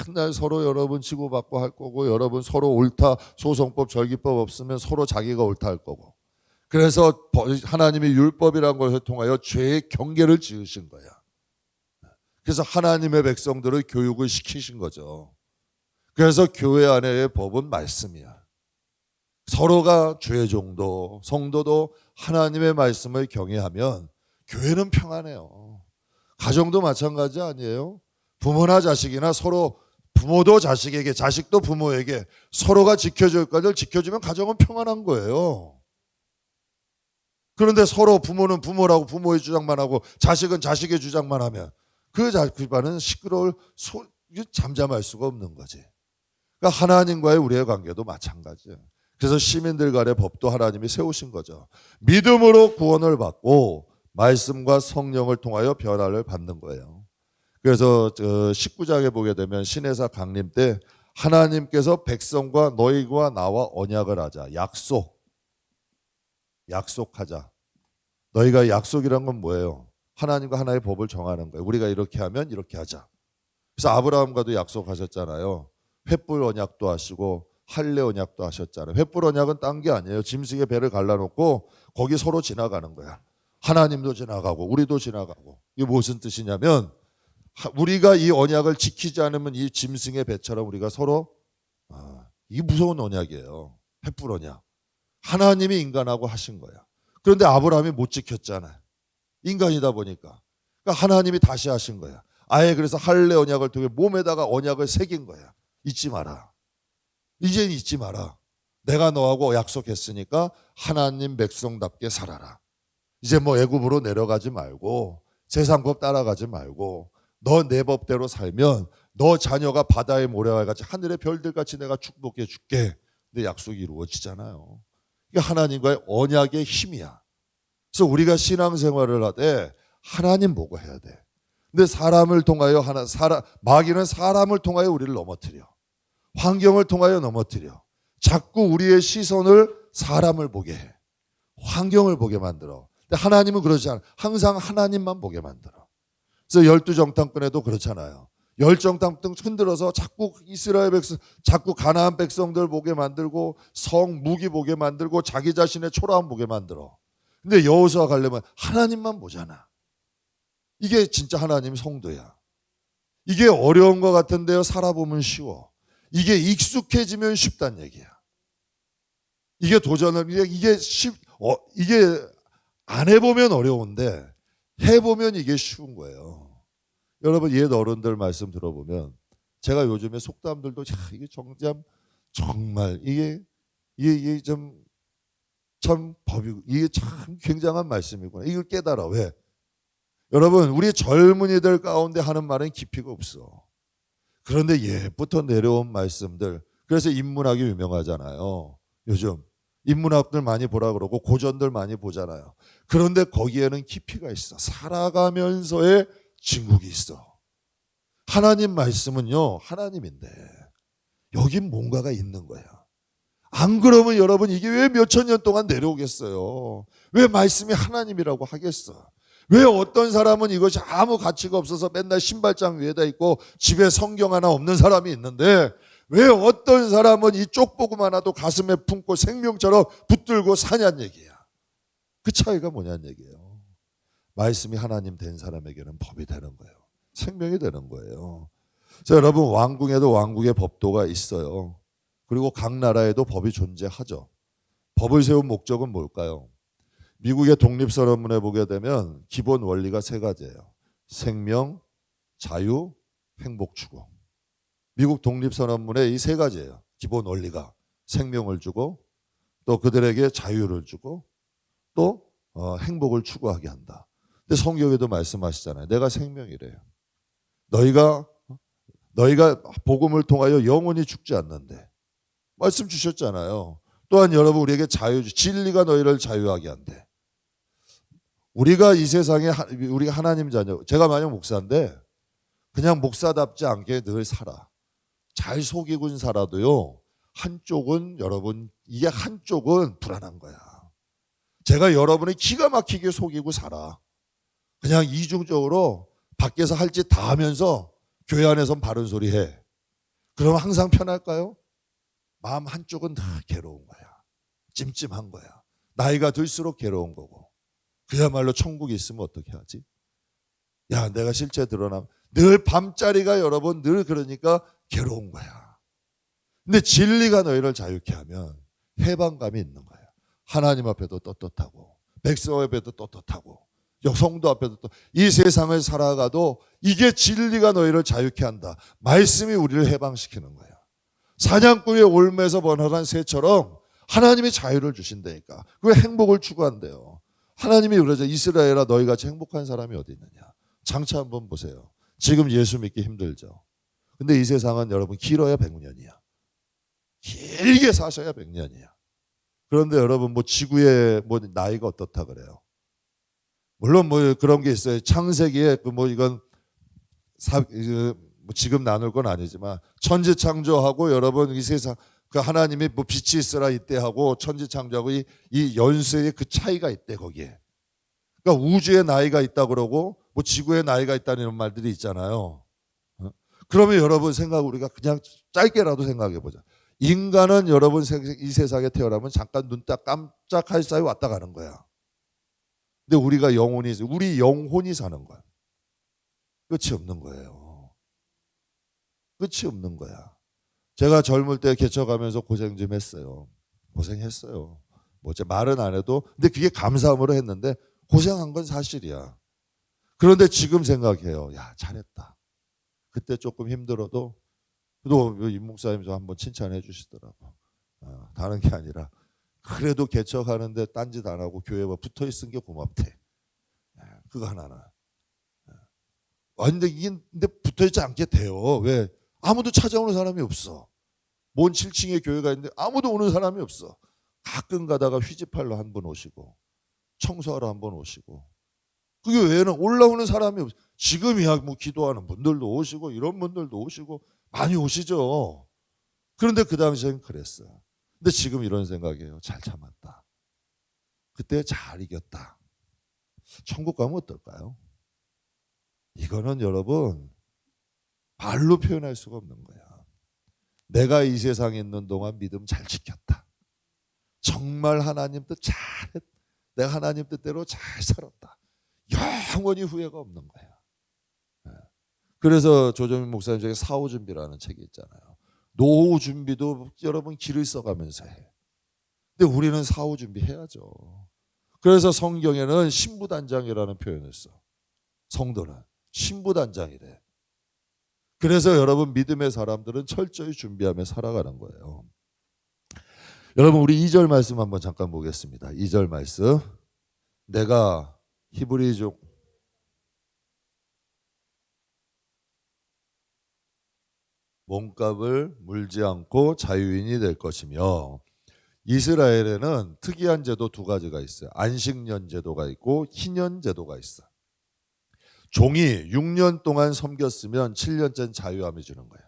맨날 서로 여러분 치고받고 할 거고 여러분 서로 옳다 소송법 절기법 없으면 서로 자기가 옳다 할 거고. 그래서 하나님이 율법이라는 것을 통하여 죄의 경계를 지으신 거야. 그래서 하나님의 백성들을 교육을 시키신 거죠. 그래서 교회 안에의 법은 말씀이야. 서로가 죄종도 성도도 하나님의 말씀을 경외하면 교회는 평안해요. 가정도 마찬가지 아니에요? 부모나 자식이나 서로 부모도 자식에게 자식도 부모에게 서로가 지켜줄 것을 지켜주면 가정은 평안한 거예요. 그런데 서로 부모는 부모라고 부모의 주장만 하고 자식은 자식의 주장만 하면 그 집안은 시끄러울 잠잠할 수가 없는 거지. 그러니까 하나님과의 우리의 관계도 마찬가지예요. 그래서 시민들 간의 법도 하나님이 세우신 거죠. 믿음으로 구원을 받고 말씀과 성령을 통하여 변화를 받는 거예요. 그래서 19장에 보게 되면 신해사 강림 때 하나님께서 백성과 너희와 나와 언약을 하자. 약속하자. 너희가 약속이란 건 뭐예요? 하나님과 하나의 법을 정하는 거예요. 우리가 이렇게 하면 이렇게 하자. 그래서 아브라함과도 약속하셨잖아요. 횃불 언약도 하시고 할례 언약도 하셨잖아요. 횃불 언약은 딴 게 아니에요. 짐승의 배를 갈라놓고 거기 서로 지나가는 거야. 하나님도 지나가고 우리도 지나가고. 이게 무슨 뜻이냐면 우리가 이 언약을 지키지 않으면 이 짐승의 배처럼 우리가 서로 이게 무서운 언약이에요. 횃불 언약. 하나님이 인간하고 하신 거야. 그런데 아브라함이 못 지켰잖아요. 인간이다 보니까. 그러니까 하나님이 다시 하신 거야. 아예 그래서 할례 언약을 통해 몸에다가 언약을 새긴 거야. 잊지 마라. 이젠 잊지 마라. 내가 너하고 약속했으니까 하나님 백성답게 살아라. 이제 뭐 애굽으로 내려가지 말고 세상법 따라가지 말고 너 내 법대로 살면 너 자녀가 바다의 모래와 같이 하늘의 별들같이 내가 축복해 줄게. 내 약속이 이루어지잖아요. 이게 하나님과의 언약의 힘이야. 그래서 우리가 신앙생활을 하되 하나님 보고 해야 돼. 근데 사람을 통하여 마귀는 사람을 통하여 우리를 넘어뜨려. 환경을 통하여 넘어뜨려. 자꾸 우리의 시선을 사람을 보게 해. 환경을 보게 만들어. 근데 하나님은 그러지 않아. 항상 하나님만 보게 만들어. 그래서 12정탐꾼에도 그렇잖아요. 10정탐꾼 흔들어서 자꾸 이스라엘 백성, 자꾸 가나안 백성들 보게 만들고 성 무기 보게 만들고 자기 자신의 초라함 보게 만들어. 근데 여호수아 가려면 하나님만 보잖아. 이게 진짜 하나님 성도야. 이게 어려운 것 같은데요. 살아보면 쉬워. 이게 익숙해지면 쉽단 얘기야. 이게 이게 안 해보면 어려운데 해보면 이게 쉬운 거예요. 여러분 옛 어른들 말씀 들어보면 제가 요즘에 속담들도 이게 정말 이게 참 법이고 이게 참 굉장한 말씀이구나. 이걸 깨달아. 왜? 여러분 우리 젊은이들 가운데 하는 말은 깊이가 없어. 그런데 옛부터 내려온 말씀들. 그래서 인문학이 유명하잖아요. 요즘 인문학들 많이 보라 그러고 고전들 많이 보잖아요. 그런데 거기에는 깊이가 있어. 살아가면서의 진국이 있어. 하나님 말씀은요 하나님인데 여긴 뭔가가 있는 거야. 안 그러면 여러분 이게 왜 몇천 년 동안 내려오겠어요? 왜 말씀이 하나님이라고 하겠어? 왜 어떤 사람은 이것이 아무 가치가 없어서 맨날 신발장 위에다 있고 집에 성경 하나 없는 사람이 있는데 왜 어떤 사람은 이 쪽보금 하나도 가슴에 품고 생명처럼 붙들고 사냐는 얘기야. 그 차이가 뭐냐는 얘기예요. 말씀이 하나님 된 사람에게는 법이 되는 거예요. 생명이 되는 거예요. 자, 여러분, 왕궁에도 왕국의 법도가 있어요. 그리고 각 나라에도 법이 존재하죠. 법을 세운 목적은 뭘까요? 미국의 독립선언문에 보게 되면 기본 원리가 세 가지예요. 생명, 자유, 행복 추구. 미국 독립선언문의 이 세 가지예요. 기본 원리가 생명을 주고 또 그들에게 자유를 주고 또 행복을 추구하게 한다. 근데 성경에도 말씀하시잖아요. 내가 생명이래요. 너희가 복음을 통하여 영원히 죽지 않는데 말씀 주셨잖아요. 또한 여러분 우리에게 자유, 진리가 너희를 자유하게 한대. 우리가 이 세상에 우리가 하나님 자녀. 제가 만약 목사인데 그냥 목사답지 않게 늘 살아. 잘 속이곤 살아도요. 한쪽은 여러분 이게 한쪽은 불안한 거야. 제가 여러분이 기가 막히게 속이고 살아. 그냥 이중적으로 밖에서 할 짓 다 하면서 교회 안에선 바른 소리 해. 그럼 항상 편할까요? 마음 한쪽은 다 괴로운 거야. 찜찜한 거야. 나이가 들수록 괴로운 거고. 그야말로 천국에 있으면 어떻게 하지? 야, 내가 실제 드러나면 늘 밤자리가 여러분 늘 그러니까 괴로운 거야. 근데 진리가 너희를 자유케 하면 해방감이 있는 거야. 하나님 앞에도 떳떳하고 백성 앞에도 떳떳하고 성도 앞에도 이 세상을 살아가도 이게 진리가 너희를 자유케 한다. 말씀이 우리를 해방시키는 거야. 사냥꾼의 올매에서 번화한 새처럼 하나님이 자유를 주신다니까. 그 행복을 추구한대요. 하나님이 그러죠. 이스라엘아 너희같이 행복한 사람이 어디 있느냐. 장차 한번 보세요. 지금 예수 믿기 힘들죠. 근데 이 세상은 여러분 길어야 100년이야. 길게 사셔야 100년이야. 그런데 여러분 뭐 지구의 뭐 나이가 어떻다 그래요. 물론 뭐 그런 게 있어요. 창세기에 뭐 이건 뭐 지금 나눌 건 아니지만 천지 창조하고 여러분 이 세상 그 하나님이 뭐 빛이 있으라 이때 하고 천지 창조하고 이 연수의 그 차이가 있대 거기에. 그러니까 우주의 나이가 있다 그러고 뭐 지구의 나이가 있다는 이런 말들이 있잖아요. 그러면 여러분 생각 우리가 그냥 짧게라도 생각해 보자. 인간은 여러분 이 세상에 태어나면 잠깐 눈 딱 깜짝할 사이 왔다 가는 거야. 근데 우리 영혼이 사는 거야. 끝이 없는 거예요. 끝이 없는 거야. 제가 젊을 때 개척하면서 고생 좀 했어요. 고생했어요. 뭐 제 말은 안 해도 근데 그게 감사함으로 했는데 고생한 건 사실이야. 그런데 지금 생각해요. 야 잘했다. 그때 조금 힘들어도 또 임 목사님 좀 한번 칭찬해 주시더라고. 다른 게 아니라 그래도 개척하는데 딴짓 안 하고 교회와 붙어 있은 게 고맙대. 그거 하나나. 근데 붙어 있지 않게 돼요. 왜? 아무도 찾아오는 사람이 없어. 먼 7층에 교회가 있는데 아무도 오는 사람이 없어. 가끔 가다가 휴지팔로 한 번 오시고 청소하러 한 번 오시고 그게 외에는 올라오는 사람이 없어. 지금이야 뭐 기도하는 분들도 오시고 이런 분들도 오시고 많이 오시죠. 그런데 그 당시엔 그랬어요. 근데 지금 이런 생각이에요. 잘 참았다. 그때 잘 이겼다. 천국 가면 어떨까요? 이거는 여러분 말로 표현할 수가 없는 거야. 내가 이 세상에 있는 동안 믿음 잘 지켰다. 정말 하나님 뜻 잘했다. 내가 하나님 뜻대로 잘 살았다. 영원히 후회가 없는 거야. 그래서 조정민 목사님 중에 사후 준비라는 책이 있잖아요. 노후 준비도 여러분 길을 써가면서 해. 근데 우리는 사후 준비해야죠. 그래서 성경에는 신부단장이라는 표현을 써. 성도는 신부단장이래. 그래서 여러분 믿음의 사람들은 철저히 준비하며 살아가는 거예요. 여러분 우리 2절 말씀 한번 잠깐 보겠습니다. 2절 말씀. 내가 히브리족 몸값을 물지 않고 자유인이 될 것이며 이스라엘에는 특이한 제도 두 가지가 있어요. 안식년 제도가 있고 희년 제도가 있어. 종이 6년 동안 섬겼으면 7년째 자유함을 주는 거예요.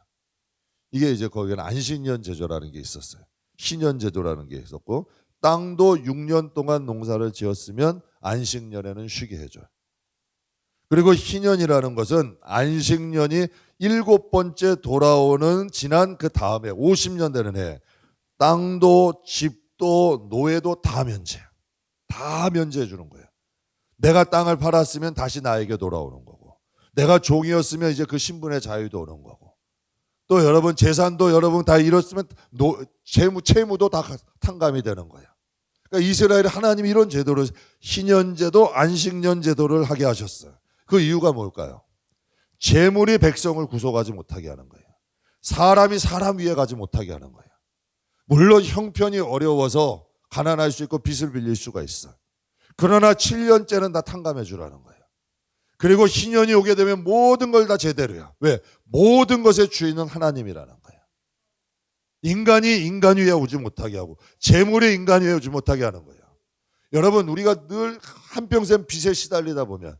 이게 이제 거기는 안식년 제도라는 게 있었어요. 희년 제도라는 게 있었고 땅도 6년 동안 농사를 지었으면 안식년에는 쉬게 해줘요. 그리고 희년이라는 것은 안식년이 7번째 돌아오는 지난 그 다음에 50년 되는 해, 땅도 집도 노예도 다 면제. 다 면제해 주는 거예요. 내가 땅을 팔았으면 다시 나에게 돌아오는 거고, 내가 종이었으면 이제 그 신분의 자유도 오는 거고, 또 여러분 재산도 여러분 다 잃었으면 채무도 다 탕감이 되는 거예요. 그러니까 이스라엘이 하나님이 이런 제도를, 희년제도, 안식년제도를 하게 하셨어요. 그 이유가 뭘까요? 재물이 백성을 구속하지 못하게 하는 거예요. 사람이 사람 위에 가지 못하게 하는 거예요. 물론 형편이 어려워서 가난할 수 있고 빚을 빌릴 수가 있어요. 그러나 7년째는 다 탕감해 주라는 거예요. 그리고 희년이 오게 되면 모든 걸 다 제대로야. 왜? 모든 것의 주인은 하나님이라는 거예요. 인간이 인간 위에 오지 못하게 하고 재물이 인간 위에 오지 못하게 하는 거예요. 여러분, 우리가 늘 한평생 빚에 시달리다 보면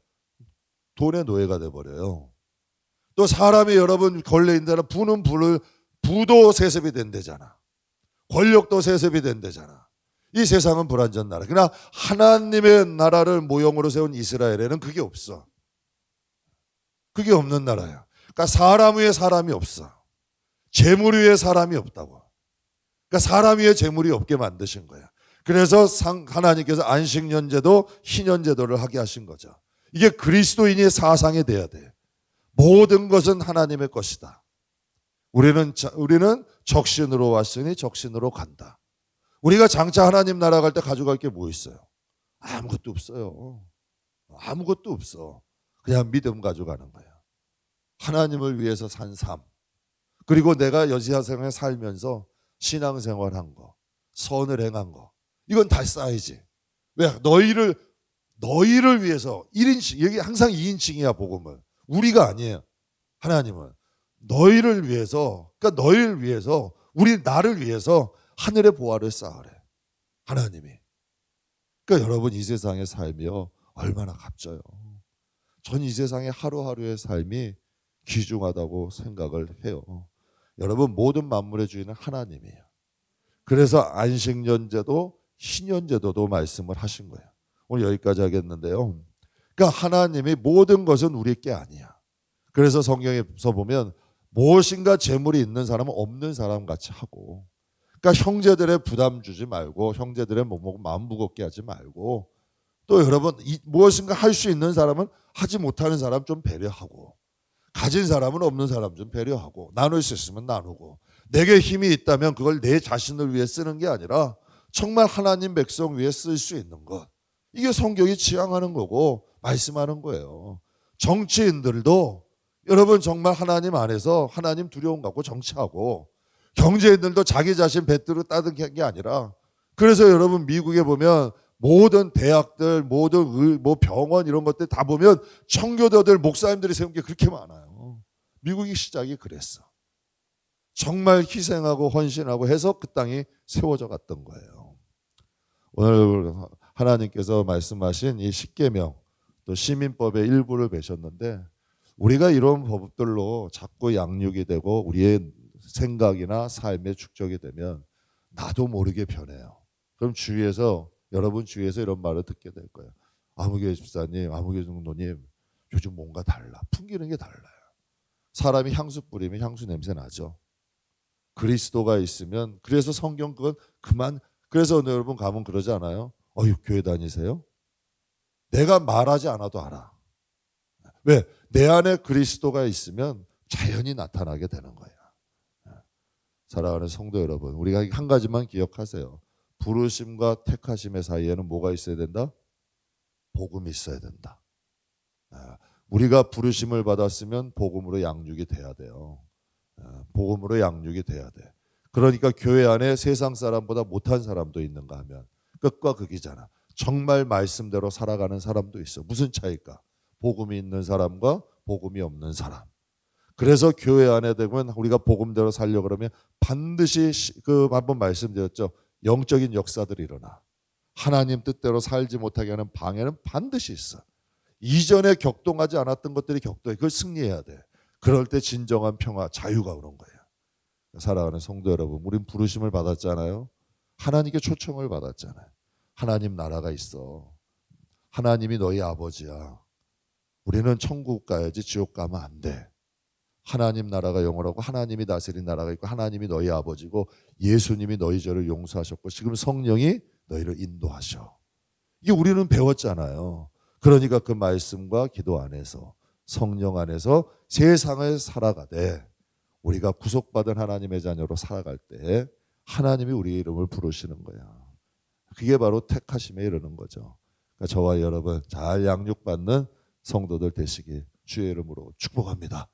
돈의 노예가 돼버려요. 또 사람이 여러분 걸려있는 부도 세습이 된대잖아. 권력도 세습이 된대잖아. 이 세상은 불완전 나라. 그러나 하나님의 나라를 모형으로 세운 이스라엘에는 그게 없어. 그게 없는 나라야. 그러니까 사람 위에 사람이 없어. 재물 위에 사람이 없다고. 그러니까 사람 위에 재물이 없게 만드신 거야. 그래서 하나님께서 안식년제도, 희년제도를 하게 하신 거죠. 이게 그리스도인의 사상이 돼야 돼. 모든 것은 하나님의 것이다. 우리는 적신으로 왔으니 적신으로 간다. 우리가 장차 하나님 나라 갈 때 가져갈 게 뭐 있어요? 아무것도 없어요. 아무것도 없어. 그냥 믿음 가져가는 거야. 하나님을 위해서 산 삶. 그리고 내가 여지사생을 살면서 신앙생활한 거, 선을 행한 거, 이건 다 쌓이지. 왜? 너희를 위해서 1인칭, 여기 항상 2인칭이야 복음은. 우리가 아니에요. 하나님은 너희를 위해서, 그러니까 너희를 위해서, 나를 위해서 하늘의 보화를 쌓으래. 하나님이. 그러니까 여러분, 이 세상의 삶이요 얼마나 값져요. 전 이 세상의 하루하루의 삶이 귀중하다고 생각을 해요. 여러분, 모든 만물의 주인은 하나님이에요. 그래서 안식년제도, 희년제도도 말씀을 하신 거예요. 오늘 여기까지 하겠는데요. 그러니까 하나님이 모든 것은 우리 게 아니야. 그래서 성경에서 보면 무엇인가 재물이 있는 사람은 없는 사람 같이 하고, 그러니까 형제들의 부담 주지 말고, 형제들의 마음 무겁게 하지 말고, 또 여러분 무엇인가 할 수 있는 사람은 하지 못하는 사람 좀 배려하고, 가진 사람은 없는 사람 좀 배려하고, 나눌 수 있으면 나누고, 내게 힘이 있다면 그걸 내 자신을 위해 쓰는 게 아니라 정말 하나님 백성 위해 쓸 수 있는 것. 이게 성경이 지향하는 거고 말씀하는 거예요. 정치인들도 여러분 정말 하나님 안에서 하나님 두려움 갖고 정치하고, 경제인들도 자기 자신 배뜨로 따든 게 아니라, 그래서 여러분 미국에 보면 모든 대학들, 모든 병원 이런 것들 다 보면 청교도들, 목사님들이 세운 게 그렇게 많아요. 미국이 시작이 그랬어. 정말 희생하고 헌신하고 해서 그 땅이 세워져 갔던 거예요. 오늘 하나님께서 말씀하신 이 십계명, 또 시민법의 일부를 배셨는데, 우리가 이런 법들로 자꾸 양육이 되고 우리의 생각이나 삶의 축적이 되면 나도 모르게 변해요. 그럼 여러분 주위에서 이런 말을 듣게 될 거예요. 아무개 집사님, 아무개 장로님, 요즘 뭔가 달라. 풍기는 게 달라요. 사람이 향수 뿌리면 향수 냄새 나죠. 그리스도가 있으면, 그래서 성경 그건 그래서 여러분 가면 그러지 않아요? 교회 다니세요? 내가 말하지 않아도 알아. 왜? 내 안에 그리스도가 있으면 자연히 나타나게 되는 거예요. 사랑하는 성도 여러분, 우리가 한 가지만 기억하세요. 부르심과 택하심의 사이에는 뭐가 있어야 된다? 복음이 있어야 된다. 우리가 부르심을 받았으면 복음으로 양육이 돼야 돼요. 복음으로 양육이 돼야 돼. 그러니까 교회 안에 세상 사람보다 못한 사람도 있는가 하면 끝과 극이잖아. 정말 말씀대로 살아가는 사람도 있어. 무슨 차이일까? 복음이 있는 사람과 복음이 없는 사람. 그래서 교회 안에 되면 우리가 복음대로 살려고 그러면 반드시 한번 말씀드렸죠. 영적인 역사들이 일어나. 하나님 뜻대로 살지 못하게 하는 방해는 반드시 있어. 이전에 격동하지 않았던 것들이 격동해. 그걸 승리해야 돼. 그럴 때 진정한 평화, 자유가 오는 거예요. 사랑하는 성도 여러분, 우린 부르심을 받았잖아요. 하나님께 초청을 받았잖아요. 하나님 나라가 있어. 하나님이 너희 아버지야. 우리는 천국 가야지 지옥 가면 안 돼. 하나님 나라가 영원하고 하나님이 다스린 나라가 있고 하나님이 너희 아버지고 예수님이 너희 죄를 용서하셨고 지금 성령이 너희를 인도하셔. 이게 우리는 배웠잖아요. 그러니까 그 말씀과 기도 안에서 성령 안에서 세상을 살아가되 우리가 구속받은 하나님의 자녀로 살아갈 때 하나님이 우리의 이름을 부르시는 거야. 그게 바로 택하심에 이르는 거죠. 그러니까 저와 여러분 잘 양육받는 성도들 되시길 주의 이름으로 축복합니다.